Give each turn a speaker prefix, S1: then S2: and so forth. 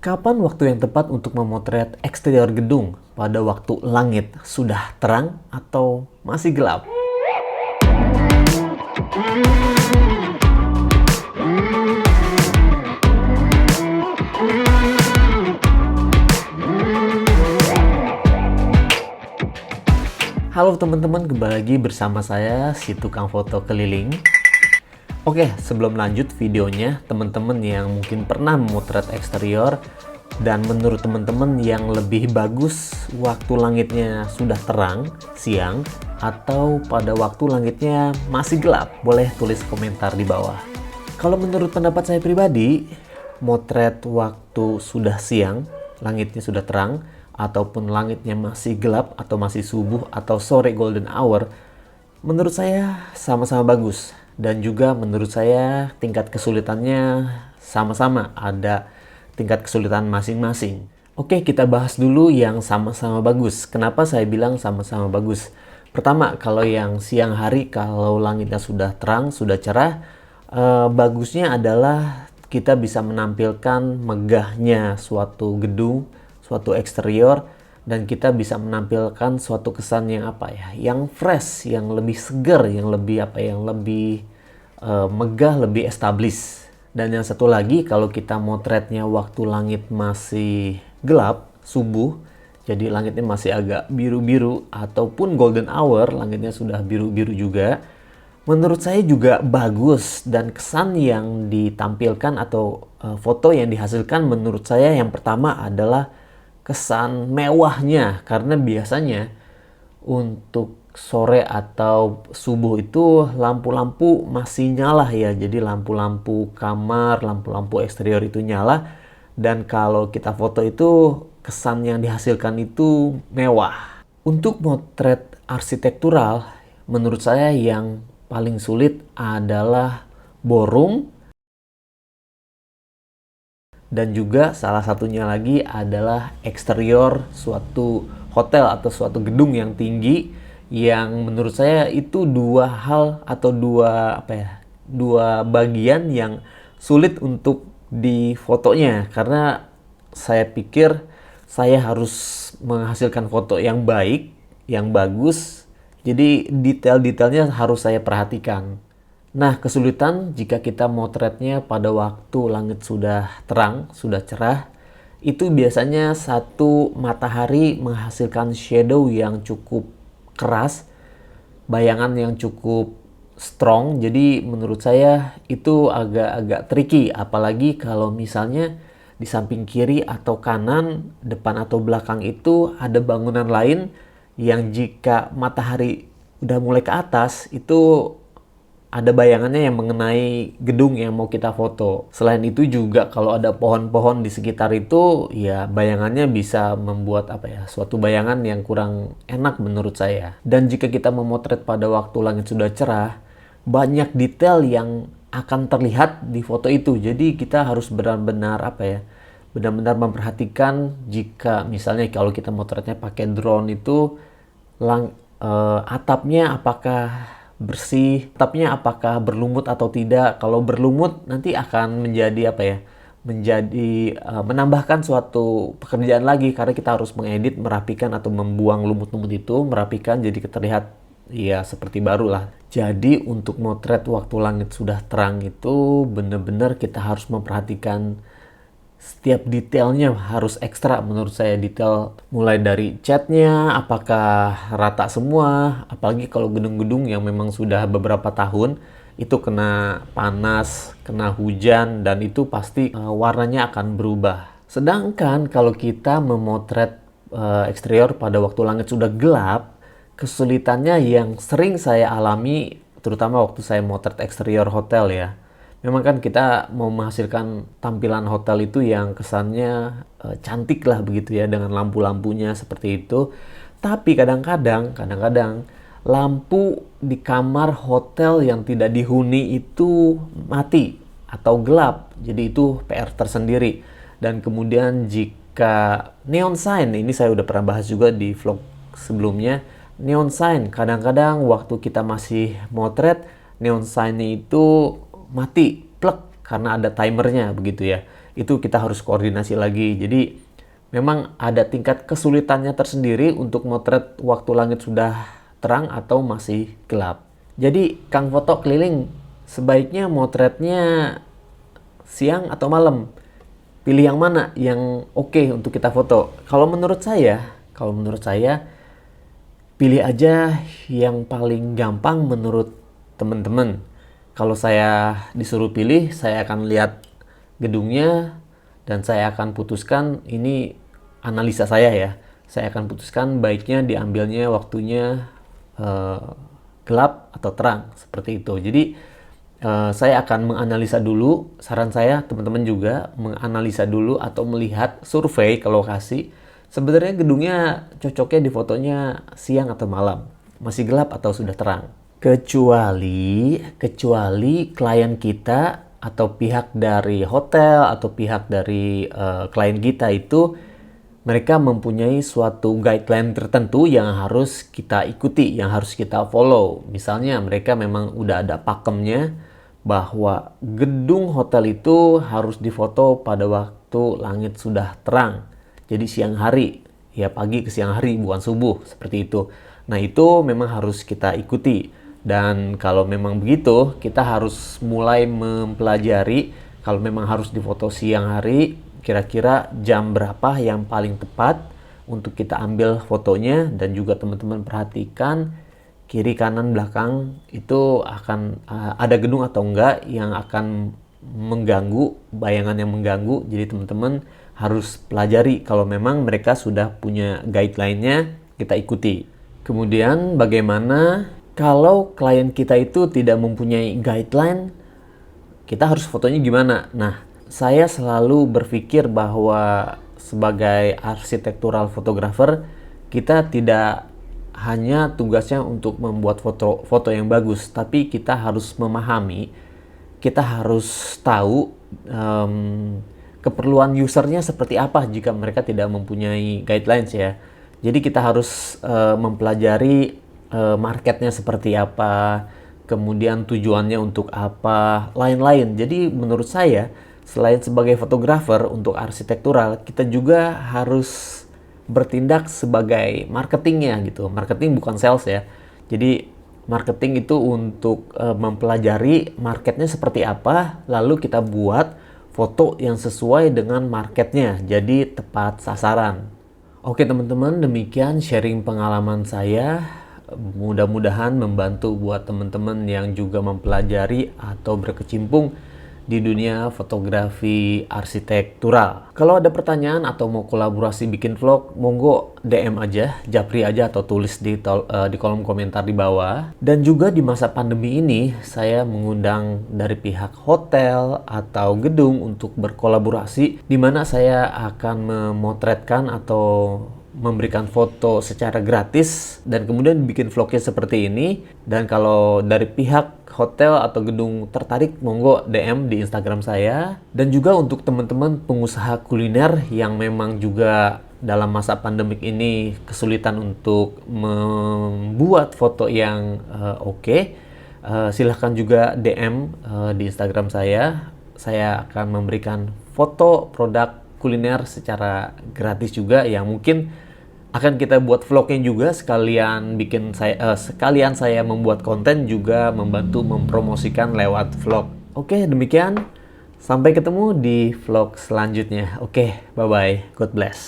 S1: Kapan waktu yang tepat untuk memotret eksterior gedung pada waktu langit sudah terang atau masih gelap? Halo teman-teman, kembali lagi bersama saya, si tukang foto keliling. Oke, sebelum lanjut videonya, teman-teman yang mungkin pernah memotret eksterior dan menurut teman-teman yang lebih bagus waktu langitnya sudah terang, siang, atau pada waktu langitnya masih gelap, boleh tulis komentar di bawah. Kalau menurut pendapat saya pribadi, motret waktu sudah siang, langitnya sudah terang, ataupun langitnya masih gelap atau masih subuh atau sore golden hour, menurut saya sama-sama bagus. Dan juga menurut saya tingkat kesulitannya sama-sama, ada tingkat kesulitan masing-masing. Oke, kita bahas dulu yang sama-sama bagus. Kenapa saya bilang sama-sama bagus? Pertama, kalau yang siang hari, kalau langitnya sudah terang, sudah cerah, bagusnya adalah kita bisa menampilkan megahnya suatu gedung, suatu eksterior, dan kita bisa menampilkan suatu kesan yang yang fresh, yang lebih segar, yang lebih megah, lebih established. Dan yang satu lagi, kalau kita motretnya waktu langit masih gelap, subuh, jadi langitnya masih agak biru-biru ataupun golden hour, langitnya sudah biru-biru juga, menurut saya juga bagus. Dan kesan yang ditampilkan atau foto yang dihasilkan menurut saya yang pertama adalah kesan mewahnya, karena biasanya untuk sore atau subuh itu lampu-lampu masih nyala ya, jadi lampu-lampu kamar, lampu-lampu eksterior itu nyala, dan kalau kita foto itu kesan yang dihasilkan itu mewah. Untuk motret arsitektural, menurut saya yang paling sulit adalah ballroom. Dan juga salah satunya lagi adalah eksterior suatu hotel atau suatu gedung yang tinggi, yang menurut saya itu dua hal atau dua bagian yang sulit untuk difotonya, karena saya pikir saya harus menghasilkan foto yang baik, yang bagus, jadi detail-detailnya harus saya perhatikan. Nah, kesulitan jika kita motretnya pada waktu langit sudah terang, sudah cerah, itu biasanya satu matahari menghasilkan shadow yang cukup keras, bayangan yang cukup strong. Jadi menurut saya itu agak-agak tricky, apalagi kalau misalnya di samping kiri atau kanan, depan atau belakang itu ada bangunan lain yang jika matahari udah mulai ke atas, itu ada bayangannya yang mengenai gedung yang mau kita foto. Selain itu juga kalau ada pohon-pohon di sekitar itu, ya bayangannya bisa membuat suatu bayangan yang kurang enak menurut saya. Dan jika kita memotret pada waktu langit sudah cerah, banyak detail yang akan terlihat di foto itu. Jadi kita harus benar-benar benar-benar memperhatikan. Jika misalnya kalau kita motretnya pakai drone itu, atapnya apakah bersih, atapnya apakah berlumut atau tidak. Kalau berlumut nanti akan menjadi menambahkan suatu pekerjaan lagi, karena kita harus mengedit, merapikan atau membuang lumut-lumut itu, merapikan jadi terlihat ya seperti baru lah. Jadi untuk motret waktu langit sudah terang itu benar-benar kita harus memperhatikan setiap detailnya, harus ekstra menurut saya. Detail mulai dari catnya apakah rata semua, apalagi kalau gedung-gedung yang memang sudah beberapa tahun itu kena panas, kena hujan, dan itu pasti warnanya akan berubah. Sedangkan kalau kita memotret eksterior pada waktu langit sudah gelap, kesulitannya yang sering saya alami terutama waktu saya motret eksterior hotel ya. Memang kan kita mau menghasilkan tampilan hotel itu yang kesannya cantik lah begitu ya, dengan lampu-lampunya seperti itu. Tapi kadang-kadang lampu di kamar hotel yang tidak dihuni itu mati atau gelap. Jadi itu PR tersendiri. Dan kemudian jika neon sign, ini saya udah pernah bahas juga di vlog sebelumnya. Neon sign, kadang-kadang waktu kita masih motret, neon sign itu mati, plek, karena ada timernya begitu ya. itu kita harus koordinasi lagi. Jadi memang ada tingkat kesulitannya tersendiri untuk motret waktu langit sudah terang atau masih gelap. Jadi Kang Foto Keliling, sebaiknya motretnya siang atau malam? Pilih yang mana yang oke untuk kita foto? Kalau menurut saya pilih aja yang paling gampang menurut teman-teman. Kalau saya disuruh pilih, saya akan lihat gedungnya dan saya akan putuskan, ini analisa saya ya. Saya akan putuskan baiknya diambilnya waktunya gelap atau terang, seperti itu. Jadi saya akan menganalisa dulu, saran saya teman-teman juga menganalisa dulu atau melihat survei ke lokasi. Sebenarnya gedungnya cocoknya di fotonya siang atau malam, masih gelap atau sudah terang. Kecuali klien kita atau pihak dari hotel atau pihak dari klien kita itu mereka mempunyai suatu guideline tertentu yang harus kita ikuti, yang harus kita follow. Misalnya mereka memang udah ada pakemnya bahwa gedung hotel itu harus difoto pada waktu langit sudah terang. Jadi siang hari, ya pagi ke siang hari, bukan subuh, seperti itu. Nah itu memang harus kita ikuti. Dan kalau memang begitu, kita harus mulai mempelajari kalau memang harus difoto siang hari, kira-kira jam berapa yang paling tepat untuk kita ambil fotonya. Dan juga teman-teman perhatikan kiri kanan belakang itu akan ada gedung atau enggak yang akan mengganggu, bayangan yang mengganggu. Jadi teman-teman harus pelajari kalau memang mereka sudah punya guideline-nya, kita ikuti. Kemudian bagaimana kalau klien kita itu tidak mempunyai guideline, kita harus fotonya gimana? Nah, saya selalu berpikir bahwa sebagai arsitektural fotografer, kita tidak hanya tugasnya untuk membuat foto yang bagus, tapi kita harus memahami, kita harus tahu keperluan usernya seperti apa jika mereka tidak mempunyai guidelines ya. Jadi kita harus mempelajari marketnya seperti apa, kemudian tujuannya untuk apa, lain-lain. Jadi menurut saya, selain sebagai fotografer untuk arsitektural, kita juga harus bertindak sebagai marketingnya gitu. Marketing bukan sales ya. Jadi marketing itu untuk mempelajari marketnya seperti apa, lalu kita buat foto yang sesuai dengan marketnya, jadi tepat sasaran. Oke teman-teman, demikian sharing pengalaman saya. Mudah-mudahan membantu buat teman-teman yang juga mempelajari atau berkecimpung di dunia fotografi arsitektural. Kalau ada pertanyaan atau mau kolaborasi bikin vlog, monggo DM aja, japri aja atau tulis di kolom komentar di bawah. Dan juga di masa pandemi ini, saya mengundang dari pihak hotel atau gedung untuk berkolaborasi, di mana saya akan memotretkan atau memberikan foto secara gratis dan kemudian bikin vlognya seperti ini. Dan kalau dari pihak hotel atau gedung tertarik, monggo DM di Instagram saya. Dan juga untuk teman-teman pengusaha kuliner yang memang juga dalam masa pandemik ini kesulitan untuk membuat foto yang oke, silahkan juga DM di Instagram saya. Saya akan memberikan foto produk kuliner secara gratis juga, yang mungkin akan kita buat vlognya juga, sekalian saya membuat konten juga membantu mempromosikan lewat vlog. Oke, demikian. Sampai ketemu di vlog selanjutnya. Oke, bye-bye. God bless.